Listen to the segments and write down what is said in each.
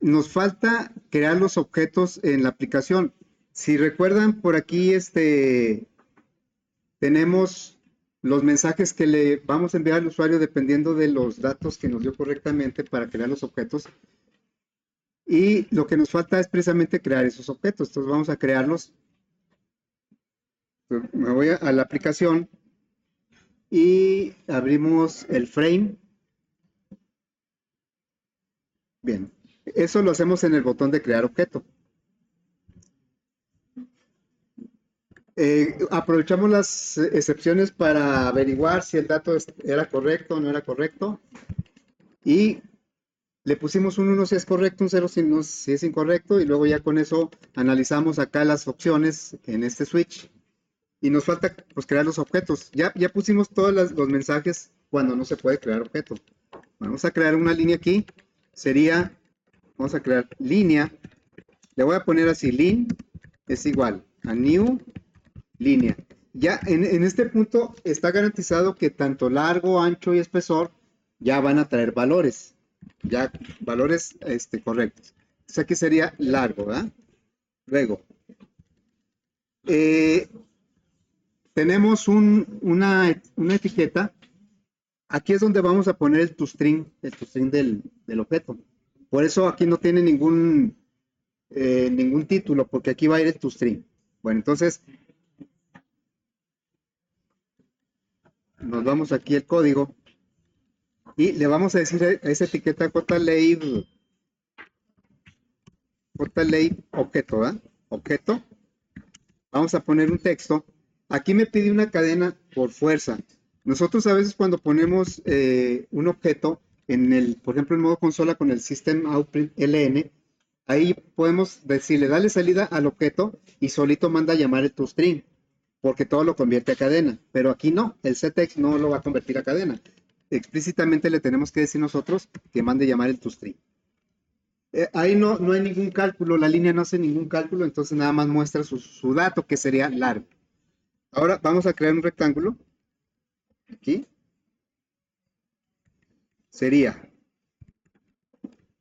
nos falta crear los objetos en la aplicación. Si recuerdan, por aquí tenemos los mensajes que le vamos a enviar al usuario dependiendo de los datos que nos dio correctamente para crear los objetos. Y lo que nos falta es precisamente crear esos objetos. Entonces vamos a crearlos. Me voy a la aplicación y abrimos el frame. Bien, eso lo hacemos en el botón de crear objeto. Aprovechamos las excepciones para averiguar si el dato era correcto o no era correcto. Y le pusimos un 1 si es correcto, un 0 si es incorrecto. Y luego ya con eso analizamos acá las opciones en este switch. Y nos falta pues crear los objetos. Ya pusimos todos los mensajes cuando no se puede crear objeto. Vamos a crear una línea aquí. Vamos a crear línea. Le voy a poner así, lin es igual a new línea. Ya en este punto está garantizado que tanto largo, ancho y espesor ya van a traer valores. Ya valores correctos. Entonces aquí sería largo, ¿verdad? Luego, tenemos una etiqueta. Aquí es donde vamos a poner el toString del objeto. Por eso aquí no tiene ningún título, porque aquí va a ir el toString. Bueno, entonces nos vamos aquí al código y le vamos a decir a esa etiqueta JLabel objeto, ¿verdad? Objeto. Vamos a poner un texto. Aquí me pide una cadena por fuerza. Nosotros a veces cuando ponemos un objeto por ejemplo, en modo consola con el system outprint ln, ahí podemos decirle, dale salida al objeto y solito manda a llamar el toString, porque todo lo convierte a cadena. Pero aquí no, el setx no lo va a convertir a cadena. Explícitamente le tenemos que decir nosotros que mande llamar el toString. Ahí no hay ningún cálculo, la línea no hace ningún cálculo, entonces nada más muestra su dato, que sería largo. Ahora vamos a crear un rectángulo. Aquí. Sería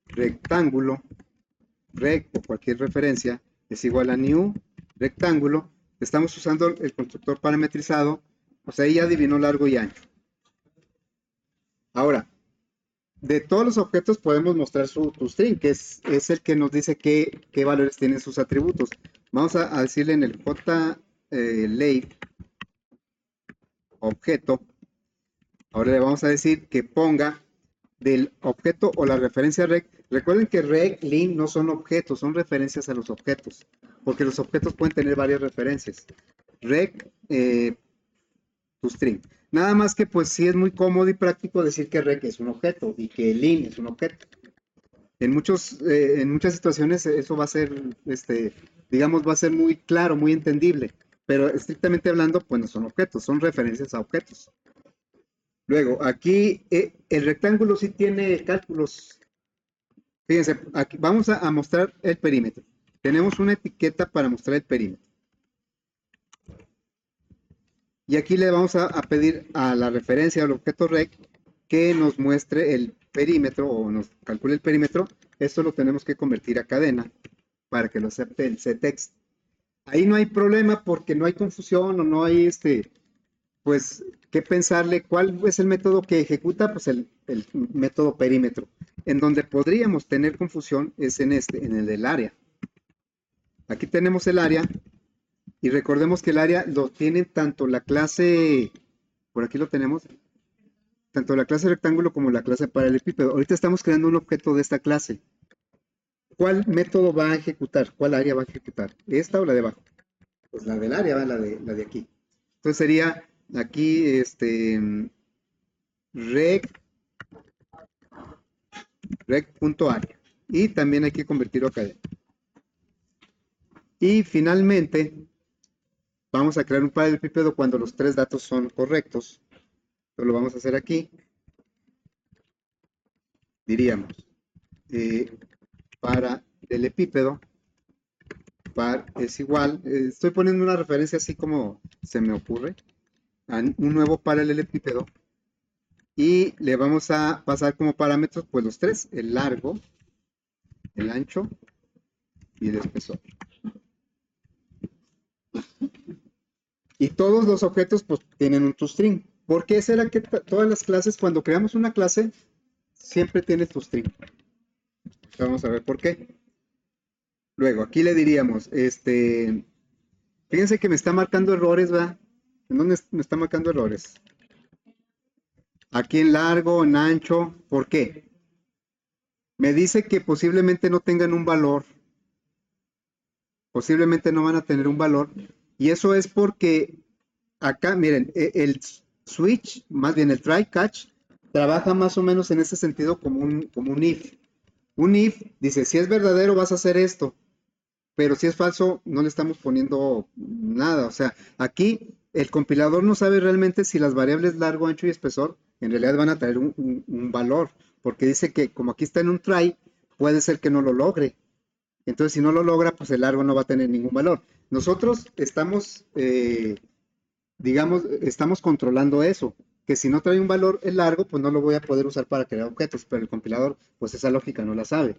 rectángulo, rec o cualquier referencia, es igual a new rectángulo. Estamos usando el constructor parametrizado, o sea, ahí ya adivinó largo y ancho. Ahora, de todos los objetos podemos mostrar su toString, que es el que nos dice qué valores tienen sus atributos. Vamos a decirle en el JLabel objeto. Ahora le vamos a decir que ponga del objeto o la referencia rec. Recuerden que rec, lin no son objetos, son referencias a los objetos, porque los objetos pueden tener varias referencias. Rec, toString. Nada más que pues sí es muy cómodo y práctico decir que rec es un objeto y que lin es un objeto. En muchas situaciones eso va a ser, digamos, va a ser muy claro, muy entendible, pero estrictamente hablando, pues no son objetos, son referencias a objetos. Luego, aquí el rectángulo sí tiene cálculos. Fíjense, aquí vamos a mostrar el perímetro. Tenemos una etiqueta para mostrar el perímetro. Y aquí le vamos a pedir a la referencia al objeto rec que nos muestre el perímetro o nos calcule el perímetro. Esto lo tenemos que convertir a cadena para que lo acepte el setx. Ahí no hay problema porque no hay confusión o no hay pues, ¿qué pensarle? ¿Cuál es el método que ejecuta? Pues el método perímetro. En donde podríamos tener confusión es en el del área. Aquí tenemos el área y recordemos que el área lo tiene tanto la clase, por aquí lo tenemos, tanto la clase rectángulo como la clase paralelepípedo. Ahorita estamos creando un objeto de esta clase. ¿Cuál método va a ejecutar? ¿Cuál área va a ejecutar? ¿Esta o la de abajo? Pues la del área, la de aquí. Entonces sería aquí rec.área. Y también hay que convertirlo a cadena. Y finalmente, vamos a crear un paralelepípedo cuando los tres datos son correctos. Entonces lo vamos a hacer aquí. Diríamos, paralelepípedo par es igual. Estoy poniendo una referencia así como se me ocurre. A un nuevo paralelepípedo. Y le vamos a pasar como parámetros pues los tres, el largo, el ancho y el espesor. Y todos los objetos pues tienen un toString. ¿Por qué será que todas las clases, cuando creamos una clase, siempre tiene toString? Vamos a ver por qué. Luego, aquí le diríamos, fíjense que me está marcando errores, ¿verdad? ¿En dónde me está marcando errores? Aquí en largo, en ancho, ¿por qué? Me dice que posiblemente no tengan un valor, posiblemente no van a tener un valor, y eso es porque acá, miren, el switch, más bien el try catch, trabaja más o menos en ese sentido como un if. Un if dice, si es verdadero vas a hacer esto, pero si es falso no le estamos poniendo nada. O sea, aquí el compilador no sabe realmente si las variables largo, ancho y espesor en realidad van a traer un valor, porque dice que como aquí está en un try, puede ser que no lo logre. Entonces, si no lo logra, pues el largo no va a tener ningún valor. Nosotros estamos, digamos, estamos controlando eso, que si no trae un valor el largo, pues no lo voy a poder usar para crear objetos, pero el compilador, pues esa lógica no la sabe.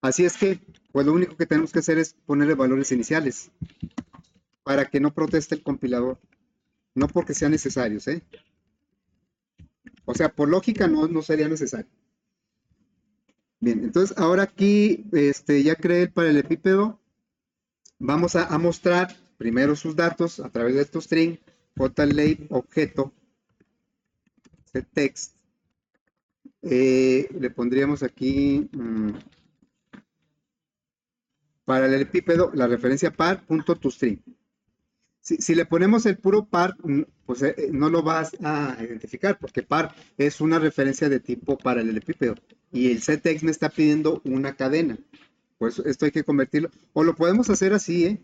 Así es que, pues lo único que tenemos que hacer es ponerle valores iniciales para que no proteste el compilador, no porque sean necesarios, ¿eh? O sea, por lógica no sería necesario. Bien, entonces ahora aquí ya creé el paralelepípedo. Vamos a mostrar primero sus datos a través de estos string, jlab objeto, setText. Le pondríamos aquí paralelepípedo, la referencia par.toString. Si le ponemos el puro par, pues no lo vas a identificar, porque par es una referencia de tipo paralelepípedo. Y el setText me está pidiendo una cadena. Pues esto hay que convertirlo. O lo podemos hacer así, ¿eh?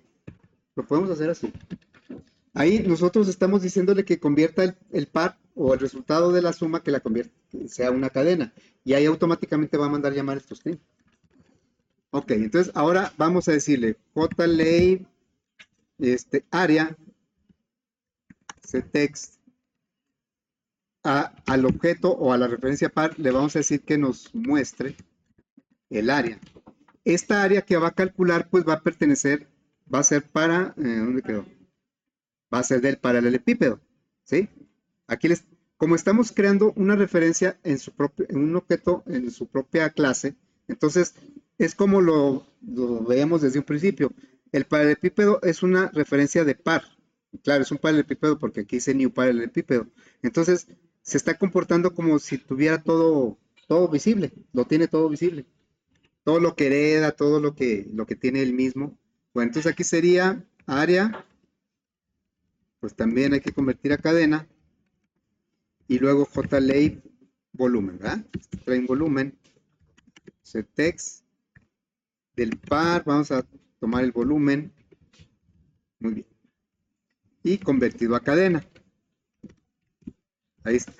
Lo podemos hacer así. Ahí nosotros estamos diciéndole que convierta el par o el resultado de la suma que la convierta, que sea una cadena. Y ahí automáticamente va a mandar llamar estos string. Ok, entonces ahora vamos a decirle jlab área setText al objeto o a la referencia par le vamos a decir que nos muestre el área. Esta área que va a calcular pues va a pertenecer, va a ser para, ¿dónde quedó? Va a ser del paralelepípedo, ¿sí? Aquí como estamos creando una referencia en un objeto en su propia clase, entonces es como lo veíamos desde un principio. El paralelepípedo es una referencia de par. Claro, es un paralelepípedo porque aquí dice new paralelepípedo. Entonces se está comportando como si tuviera todo visible, lo tiene todo visible. Todo lo que hereda, todo lo que tiene el mismo. Bueno, entonces aquí sería área, pues también hay que convertir a cadena y luego jlab volumen, ¿verdad? Trae volumen, setText del par, vamos a tomar el volumen, muy bien, y convertido a cadena. Ahí está.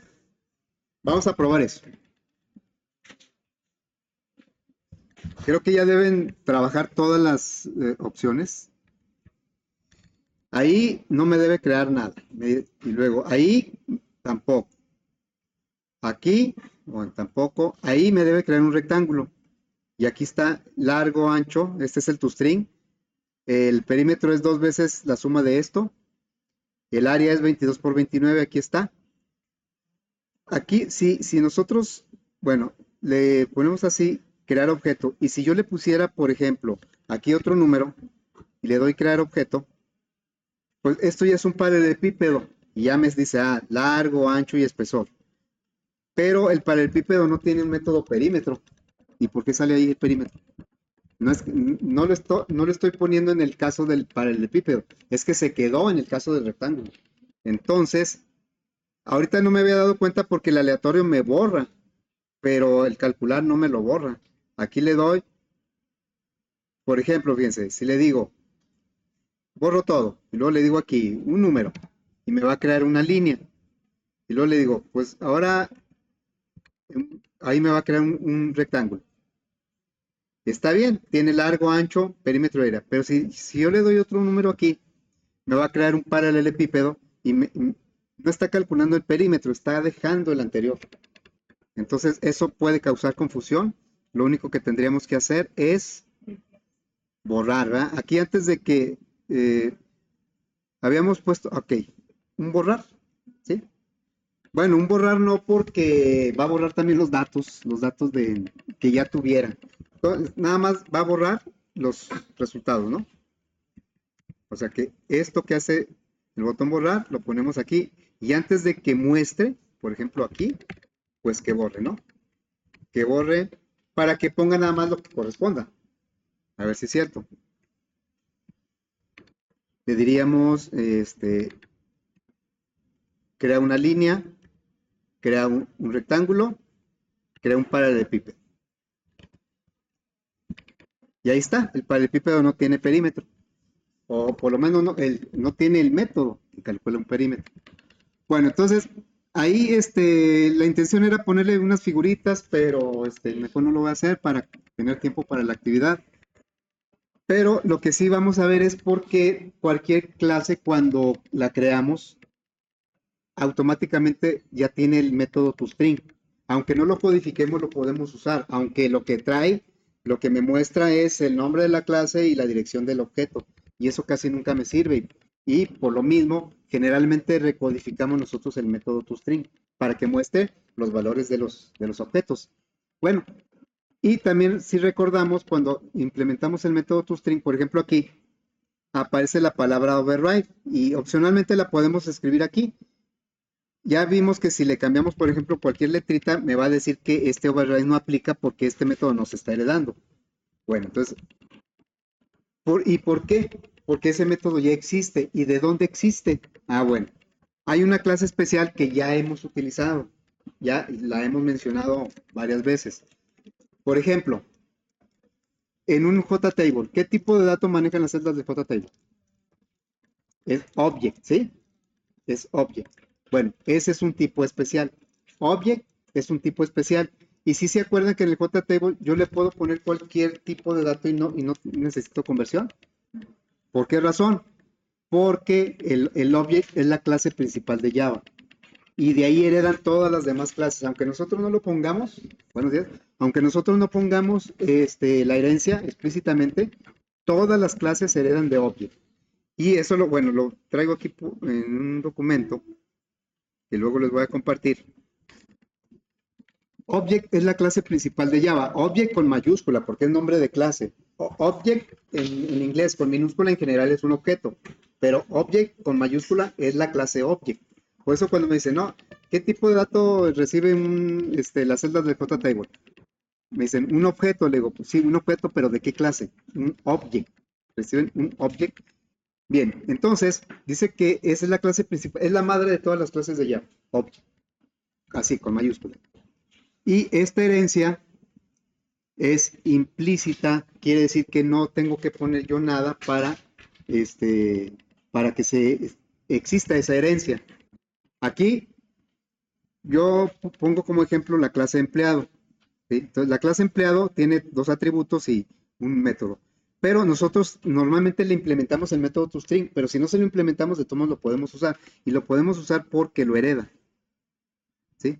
Vamos a probar eso. Creo que ya deben trabajar todas las opciones. Ahí no me debe crear nada. Y luego ahí tampoco. Aquí, bueno, tampoco. Ahí me debe crear un rectángulo. Y aquí está largo, ancho. Este es el toString. El perímetro es 2 veces la suma de esto. El área es 22 por 29. Aquí está. Aquí, si nosotros, bueno, le ponemos así, crear objeto. Y si yo le pusiera, por ejemplo, aquí otro número y le doy crear objeto, pues esto ya es un paralelepípedo. Y ya me dice, largo, ancho y espesor. Pero el paralelepípedo no tiene un método perímetro. ¿Y por qué sale ahí el perímetro? No lo estoy poniendo en el caso del paralelepípedo, es que se quedó en el caso del rectángulo. Entonces, ahorita no me había dado cuenta porque el aleatorio me borra, pero el calcular no me lo borra. Aquí le doy, por ejemplo, fíjense, si le digo, borro todo, y luego le digo aquí un número, y me va a crear una línea, y luego le digo, pues ahora ahí me va a crear un rectángulo. Está bien, tiene largo, ancho, perímetro era. Pero si yo le doy otro número aquí, me va a crear un paralelepípedo y no está calculando el perímetro, está dejando el anterior. Entonces, eso puede causar confusión. lo único que tendríamos que hacer es borrar, ¿verdad? Aquí antes de que habíamos puesto, ok, un borrar, ¿sí? Bueno, un borrar no porque va a borrar también los datos de que ya tuviera. Entonces, nada más va a borrar los resultados, ¿no? O sea que esto que hace el botón borrar, lo ponemos aquí y antes de que muestre, por ejemplo aquí, pues que borre, ¿no? Que borre para que ponga nada más lo que corresponda. A ver si es cierto. Le diríamos, crea una línea, crea un rectángulo, crea un paralelepípedo. Y ahí está, el paralelepípedo no tiene perímetro. O por lo menos no tiene el método que calcula un perímetro. Bueno, entonces, ahí la intención era ponerle unas figuritas, pero mejor no lo voy a hacer para tener tiempo para la actividad. Pero lo que sí vamos a ver es por qué cualquier clase cuando la creamos, automáticamente ya tiene el método toString. Aunque no lo codifiquemos, lo podemos usar. Aunque lo que trae, lo que me muestra es el nombre de la clase y la dirección del objeto. Y eso casi nunca me sirve. Y por lo mismo, generalmente recodificamos nosotros el método toString para que muestre los valores de los objetos. Bueno, y también si recordamos cuando implementamos el método toString, por ejemplo aquí, aparece la palabra override y opcionalmente la podemos escribir aquí. Ya vimos que si le cambiamos, por ejemplo, cualquier letrita, me va a decir que este override no aplica porque este método nos está heredando. Bueno, entonces, ¿y por qué? Porque ese método ya existe. ¿Y de dónde existe? Ah, bueno, hay una clase especial que ya hemos utilizado, ya la hemos mencionado varias veces. Por ejemplo, en un JTable, ¿qué tipo de datos manejan las celdas de JTable? Es object, ¿sí? Es object. Bueno, ese es un tipo especial. Object es un tipo especial. Y si se acuerdan que en el JTable yo le puedo poner cualquier tipo de dato y no necesito conversión. ¿Por qué razón? Porque el object es la clase principal de Java. Y de ahí heredan todas las demás clases. Aunque nosotros no lo pongamos, buenos días, aunque nosotros no pongamos la herencia explícitamente, todas las clases heredan de object. Y eso bueno, lo traigo aquí en un documento que luego les voy a compartir. Object es la clase principal de Java. Object con mayúscula porque es nombre de clase. Object en inglés con minúscula en general es un objeto, pero Object con mayúscula es la clase Object. Por eso cuando me dicen, no, ¿qué tipo de dato recibe las celdas de JTable? Me dicen, un objeto, le digo, pues sí, un objeto, pero ¿de qué clase? Un Object. Reciben un Object. Bien, entonces, dice que esa es la clase principal, es la madre de todas las clases de Java. Object. Así, con mayúscula. Y esta herencia es implícita, quiere decir que no tengo que poner yo nada para que exista esa herencia. Aquí yo pongo como ejemplo la clase empleado. ¿Sí? Entonces, la clase empleado tiene dos atributos y un método. Pero nosotros normalmente le implementamos el método toString, pero si no se lo implementamos, de todos modos lo podemos usar. Y lo podemos usar porque lo hereda. ¿Sí?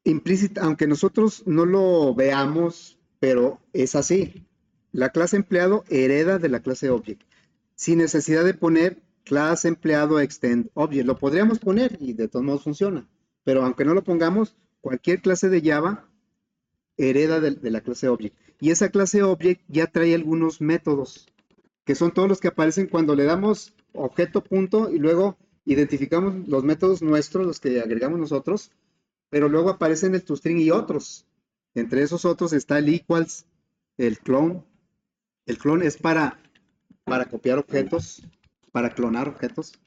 Implícita, aunque nosotros no lo veamos, pero es así. La clase empleado hereda de la clase object, sin necesidad de poner clase empleado extend object. Lo podríamos poner y de todos modos funciona, pero aunque no lo pongamos, cualquier clase de Java hereda de la clase object. Y esa clase object ya trae algunos métodos, que son todos los que aparecen cuando le damos objeto punto y luego identificamos los métodos nuestros, los que agregamos nosotros, pero luego aparecen el toString y otros. Entre esos otros está el equals, el clone. El clone es para copiar objetos, para clonar objetos.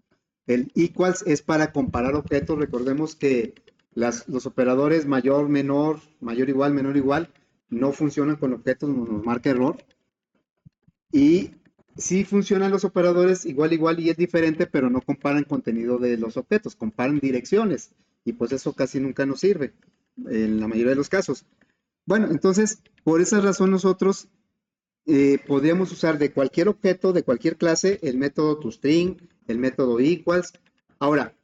El equals es para comparar objetos. Recordemos que los operadores mayor, menor, mayor igual, menor igual, no funcionan con objetos, nos marca error. Y sí funcionan los operadores igual, igual y es diferente, pero no comparan contenido de los objetos, comparan direcciones. Y pues eso casi nunca nos sirve, en la mayoría de los casos. Bueno, entonces, por esa razón nosotros podríamos usar de cualquier objeto, de cualquier clase, el método toString, el método equals. Ahora,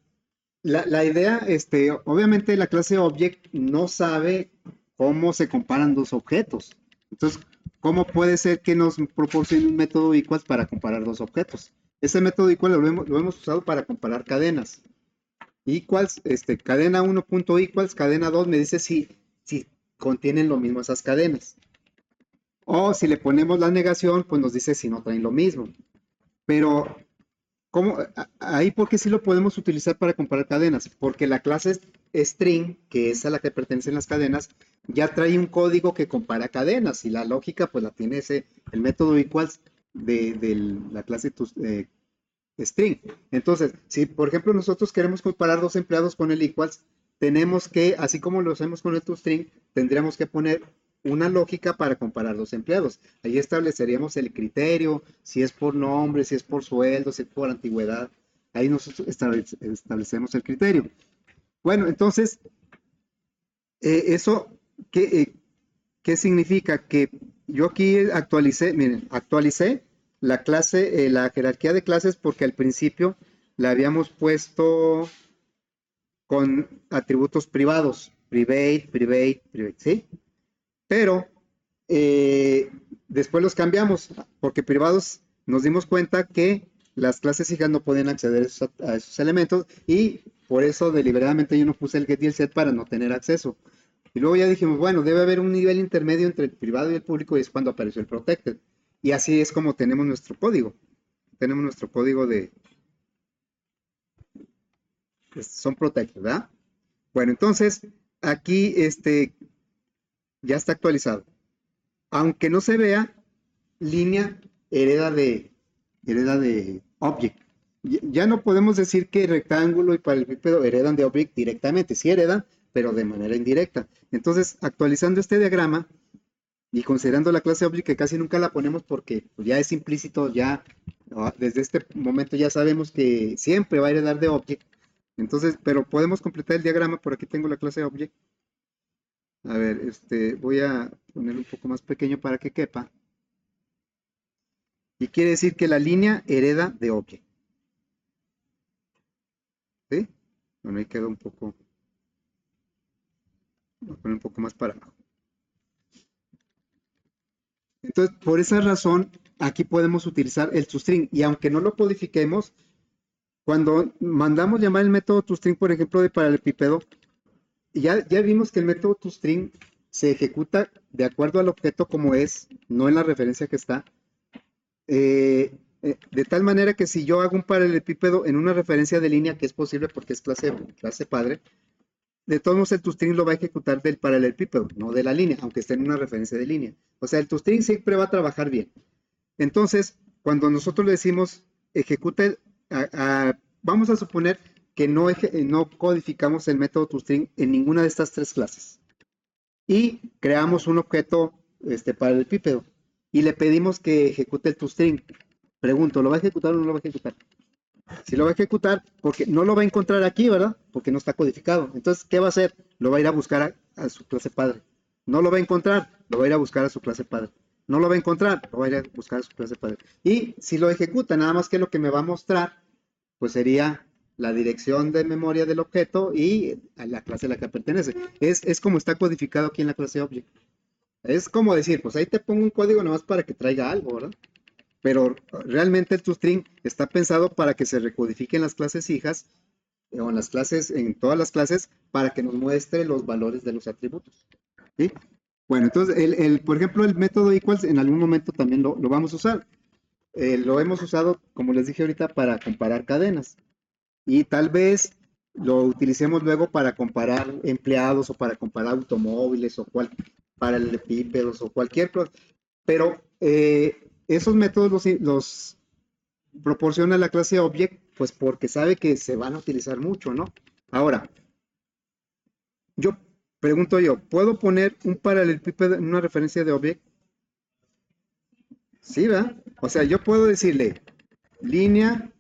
la idea, obviamente la clase Object no sabe cómo se comparan dos objetos. Entonces, ¿cómo puede ser que nos proporcione un método equals para comparar dos objetos? Ese método equal lo hemos usado para comparar cadenas. Equals, cadena 1.equals, cadena 2 me dice si contienen lo mismo esas cadenas. O si le ponemos la negación, pues nos dice si no traen lo mismo. Pero ¿cómo? Ahí porque sí lo podemos utilizar para comparar cadenas, porque la clase string, que es a la que pertenecen las cadenas, ya trae un código que compara cadenas y la lógica pues la tiene el método equals de la clase string. Entonces, si por ejemplo nosotros queremos comparar dos empleados con el equals, tenemos que, así como lo hacemos con el toString, tendríamos que poner una lógica para comparar dos empleados. Ahí estableceríamos el criterio, si es por nombre, si es por sueldo, si es por antigüedad. Ahí nosotros establecemos el criterio. Bueno, entonces, eso, ¿qué, qué significa? Que yo aquí actualicé, miren, actualicé la clase, la jerarquía de clases porque al principio la habíamos puesto con atributos privados, private, private, private, ¿sí? Pero después los cambiamos porque privados nos dimos cuenta que las clases hijas no pueden acceder a esos elementos y por eso deliberadamente yo no puse el get y el set para no tener acceso. Y luego ya dijimos, bueno, debe haber un nivel intermedio entre el privado y el público y es cuando apareció el protected. Y así es como tenemos nuestro código. Tenemos nuestro código son protected, ¿verdad? Bueno, entonces aquí ya está actualizado. Aunque no se vea, línea hereda de object. Ya no podemos decir que rectángulo y paralelepípedo heredan de object directamente. Sí heredan, pero de manera indirecta. Entonces, actualizando este diagrama y considerando la clase object, que casi nunca la ponemos porque pues, ya es implícito, ya desde este momento ya sabemos que siempre va a heredar de object. Entonces, pero podemos completar el diagrama. Por aquí tengo la clase object. A ver, voy a poner un poco más pequeño para que quepa. Y quiere decir que la línea hereda de object. ¿Sí? Bueno, ahí quedó un poco. Voy a poner un poco más para abajo. Entonces, por esa razón, aquí podemos utilizar el toString. Y aunque no lo codifiquemos, cuando mandamos llamar el método toString, por ejemplo, de paralelepípedo, ya vimos que el método toString se ejecuta de acuerdo al objeto como es, no en la referencia que está. De tal manera que si yo hago un paralelepípedo en una referencia de línea, que es posible porque es clase padre, de todos modos el toString lo va a ejecutar del paralelepípedo, no de la línea, aunque esté en una referencia de línea. O sea, el toString siempre va a trabajar bien. Entonces, cuando nosotros le decimos ejecuta, vamos a suponer que no codificamos el método toString en ninguna de estas tres clases. Y creamos un objeto paralelepípedo y le pedimos que ejecute el toString. Pregunto, ¿lo va a ejecutar o no lo va a ejecutar? Si lo va a ejecutar, porque no lo va a encontrar aquí, ¿verdad? Porque no está codificado. Entonces, ¿qué va a hacer? Lo va a ir a buscar a su clase padre. No lo va a encontrar, lo va a ir a buscar a su clase padre. No lo va a encontrar, lo va a ir a buscar a su clase padre. Y si lo ejecuta, nada más que lo que me va a mostrar, pues sería la dirección de memoria del objeto y a la clase a la que pertenece. Es como está codificado aquí en la clase Object. Es como decir, pues ahí te pongo un código nomás para que traiga algo, ¿verdad? Pero realmente el toString está pensado para que se recodifiquen las clases hijas o en las clases, en todas las clases, para que nos muestre los valores de los atributos. ¿Sí? Bueno, entonces, por ejemplo, el método equals en algún momento también lo vamos a usar. Lo hemos usado, como les dije ahorita, para comparar cadenas. Y tal vez lo utilicemos luego para comparar empleados o para comparar automóviles o paralelepípedos o cualquier cosa. Pero esos métodos los proporciona la clase Object, pues porque sabe que se van a utilizar mucho, ¿no? Ahora, yo pregunto yo, ¿puedo poner un paralelepípedo en una referencia de Object? Sí, ¿verdad? O sea, yo puedo decirle línea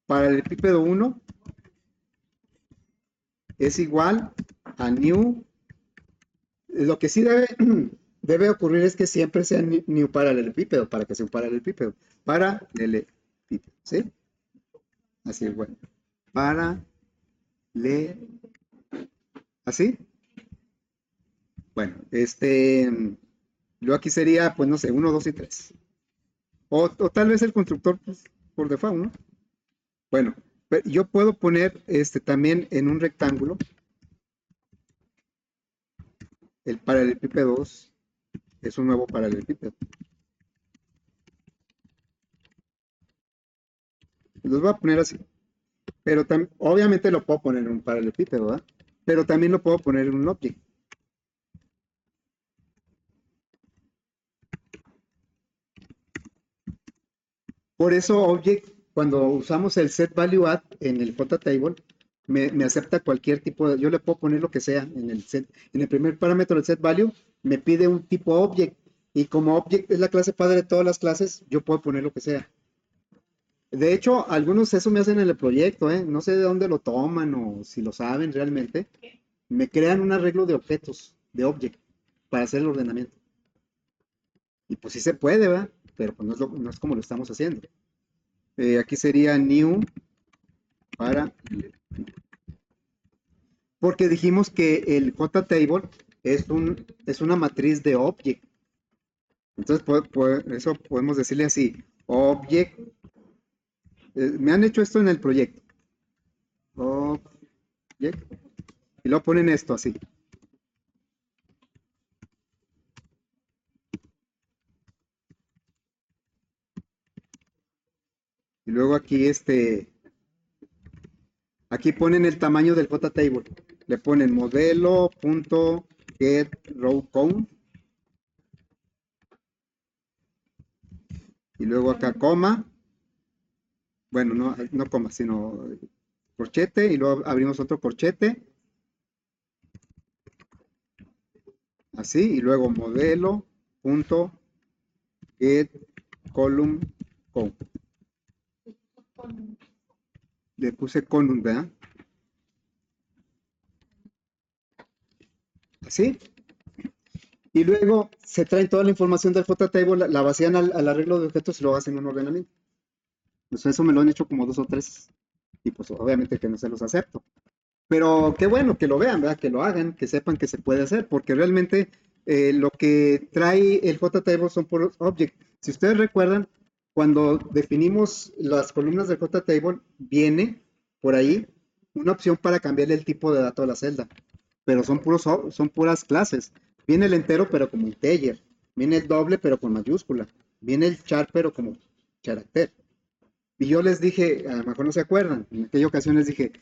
paralelepípedo 1 es igual a new. Lo que sí debe ocurrir es que siempre sea new paralelepípedo para que sea un paralelepípedo. Paralelepípedo, ¿sí? Así, bueno. Para, le, así. Bueno, yo aquí sería, pues no sé, uno, 2 y 3. O tal vez el constructor, pues, por default, ¿no? Bueno, yo puedo poner también en un rectángulo el paralelepípedo 2. Es un nuevo paralelepípedo. Los voy a poner así. Pero obviamente lo puedo poner en un paralelepípedo, ¿verdad? Pero también lo puedo poner en un object. Por eso object, cuando usamos el set value add en el JTable, me acepta cualquier tipo de, yo le puedo poner lo que sea en el set, en el primer parámetro del set value, me pide un tipo object, y como object es la clase padre de todas las clases, yo puedo poner lo que sea. De hecho, algunos eso me hacen en el proyecto, ¿eh? No sé de dónde lo toman o si lo saben realmente. Me crean un arreglo de objetos, de object, para hacer el ordenamiento. Y pues sí se puede, ¿verdad? Pero pues no es como lo estamos haciendo. Aquí sería new para, porque dijimos que el JTable es una matriz de object. Entonces, eso podemos decirle así, object, me han hecho esto en el proyecto, object, y luego ponen esto así. Y luego aquí, aquí ponen el tamaño del JTable. Le ponen modelo.getRowCount y luego acá coma, bueno, no coma, sino corchete y luego abrimos otro corchete, así, y luego modelo.getColumnCount. Le puse column, ¿verdad? Así. Y luego se traen toda la información del JTable, la vacían al arreglo de objetos y lo hacen un ordenamiento. Pues eso me lo han hecho como 2 o 3. Y pues obviamente que no se los acepto. Pero qué bueno que lo vean, ¿verdad? Que lo hagan, que sepan que se puede hacer, porque realmente lo que trae el JTable son puros objects. Si ustedes recuerdan, cuando definimos las columnas del JTable, viene por ahí una opción para cambiarle el tipo de dato a la celda, pero son puras clases. Viene el entero, pero como integer. Viene el doble, pero con mayúscula. Viene el char, pero como carácter. Y yo les dije, a lo mejor no se acuerdan, en aquella ocasión les dije,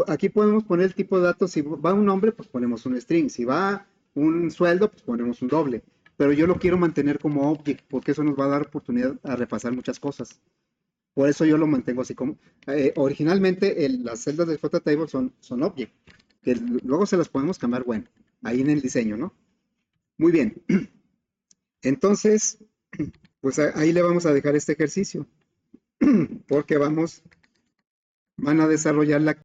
aquí podemos poner el tipo de datos, si va un nombre, pues ponemos un string, si va un sueldo, pues ponemos un doble, pero yo lo quiero mantener como object, porque eso nos va a dar oportunidad a repasar muchas cosas. Por eso yo lo mantengo así como, originalmente las celdas del JTable son object, que luego se las podemos cambiar, bueno, ahí en el diseño, ¿no? Muy bien, entonces, pues ahí le vamos a dejar este ejercicio, porque van a desarrollar la